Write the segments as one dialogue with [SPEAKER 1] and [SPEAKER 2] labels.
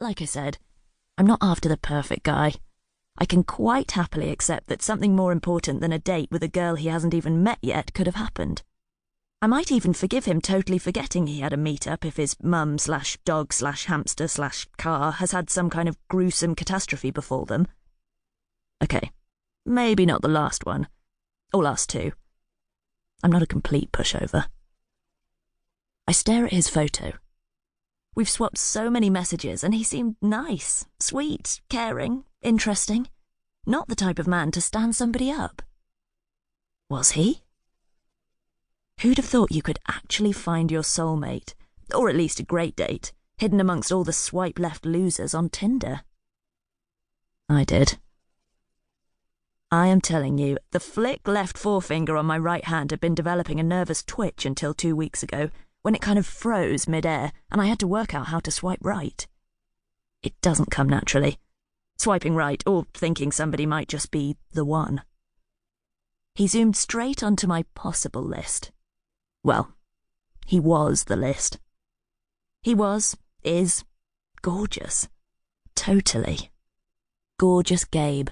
[SPEAKER 1] like I said, I'm not after the perfect guy. I can quite happily accept that something more important than a date with a girl he hasn't even met yet could have happened. I might even forgive him totally forgetting he had a meet-up if his mum/dog/hamster/car has had some kind of gruesome catastrophe befall them. Okay, maybe not the last one. Or last two. I'm not a complete pushover. I stare at his photo. We've swapped so many messages and he seemed nice, sweet, caring, interesting. Not the type of man to stand somebody up. Was he? Who'd have thought you could actually find your soulmate, or at least a great date, hidden amongst all the swipe-left losers on Tinder? I did. I am telling you, the flick left forefinger on my right hand had been developing a nervous twitch until 2 weeks ago, when it kind of froze mid-air and I had to work out how to swipe right. It doesn't come naturally. Swiping right or thinking somebody might just be the one. He zoomed straight onto my possible list. Well, he was the list. He is, gorgeous. Totally. Gorgeous Gabe.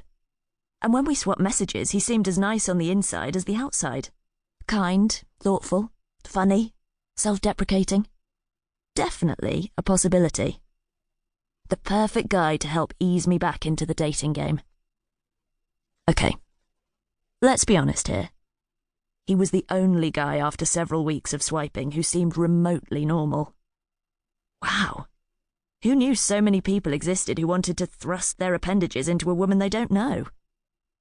[SPEAKER 1] And when we swapped messages, he seemed as nice on the inside as the outside. Kind, thoughtful, funny, self-deprecating. Definitely a possibility. The perfect guy to help ease me back into the dating game. Okay, let's be honest here. He was the only guy after several weeks of swiping who seemed remotely normal. Wow. Who knew so many people existed who wanted to thrust their appendages into a woman they don't know?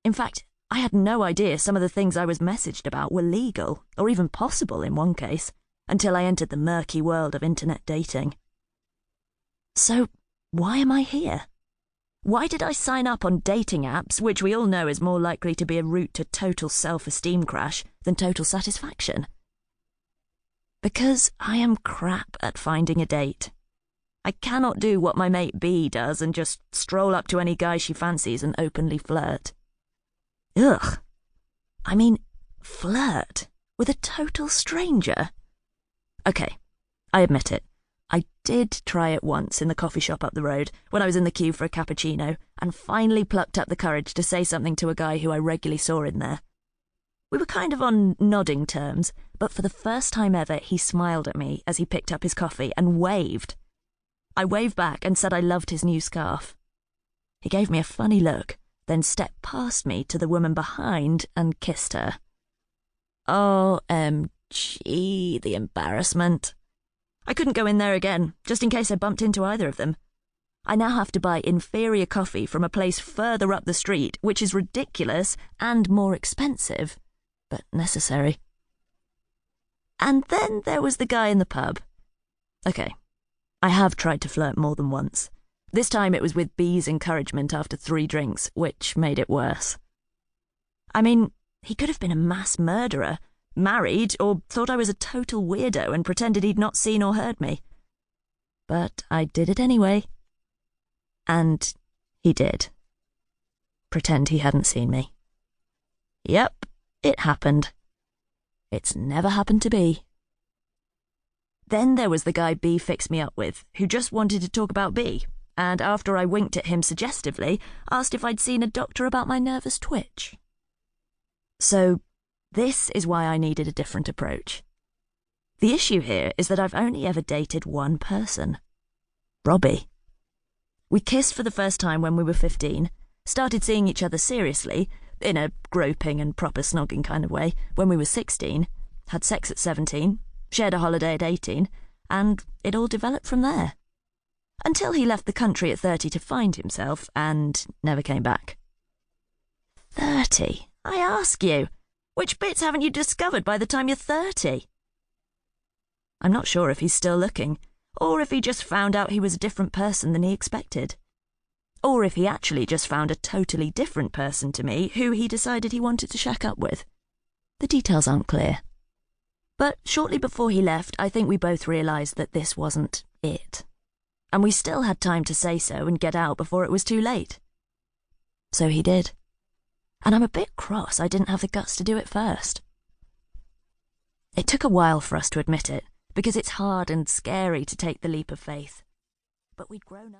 [SPEAKER 1] In fact, I had no idea some of the things I was messaged about were legal, or even possible in one case, until I entered the murky world of internet dating. So, why am I here? Why did I sign up on dating apps, which we all know is more likely to be a route to total self-esteem crash than total satisfaction? Because I am crap at finding a date. I cannot do what my mate B does and just stroll up to any guy she fancies and openly flirt. Ugh. I mean, flirt with a total stranger. Okay, I admit it. I did try it once in the coffee shop up the road when I was in the queue for a cappuccino and finally plucked up the courage to say something to a guy who I regularly saw in there. We were kind of on nodding terms, but for the first time ever he smiled at me as he picked up his coffee and waved. I waved back and said I loved his new scarf. He gave me a funny look, then stepped past me to the woman behind and kissed her. OMG, the embarrassment. I couldn't go in there again, just in case I bumped into either of them. I now have to buy inferior coffee from a place further up the street, which is ridiculous and more expensive, but necessary. And then there was the guy in the pub. Okay, I have tried to flirt more than once. This time it was with B's encouragement after 3 drinks, which made it worse. I mean, he could have been a mass murderer, married, or thought I was a total weirdo and pretended he'd not seen or heard me. But I did it anyway. And he did. Pretend he hadn't seen me. Yep, it happened. It's never happened to B. Then there was the guy B fixed me up with, who just wanted to talk about B, and after I winked at him suggestively, asked if I'd seen a doctor about my nervous twitch. So, this is why I needed a different approach. The issue here is that I've only ever dated one person. Robbie. We kissed for the first time when we were 15, started seeing each other seriously, in a groping and proper snogging kind of way, when we were 16, had sex at 17, shared a holiday at 18, and it all developed from there. Until he left the country at 30 to find himself, and never came back. 30? I ask you, which bits haven't you discovered by the time you're 30? I'm not sure if he's still looking, or if he just found out he was a different person than he expected. Or if he actually just found a totally different person to me who he decided he wanted to shack up with. The details aren't clear. But shortly before he left, I think we both realised that this wasn't it. And we still had time to say so and get out before it was too late. So he did. And I'm a bit cross I didn't have the guts to do it first. It took a while for us to admit it, because it's hard and scary to take the leap of faith. But we'd grown up.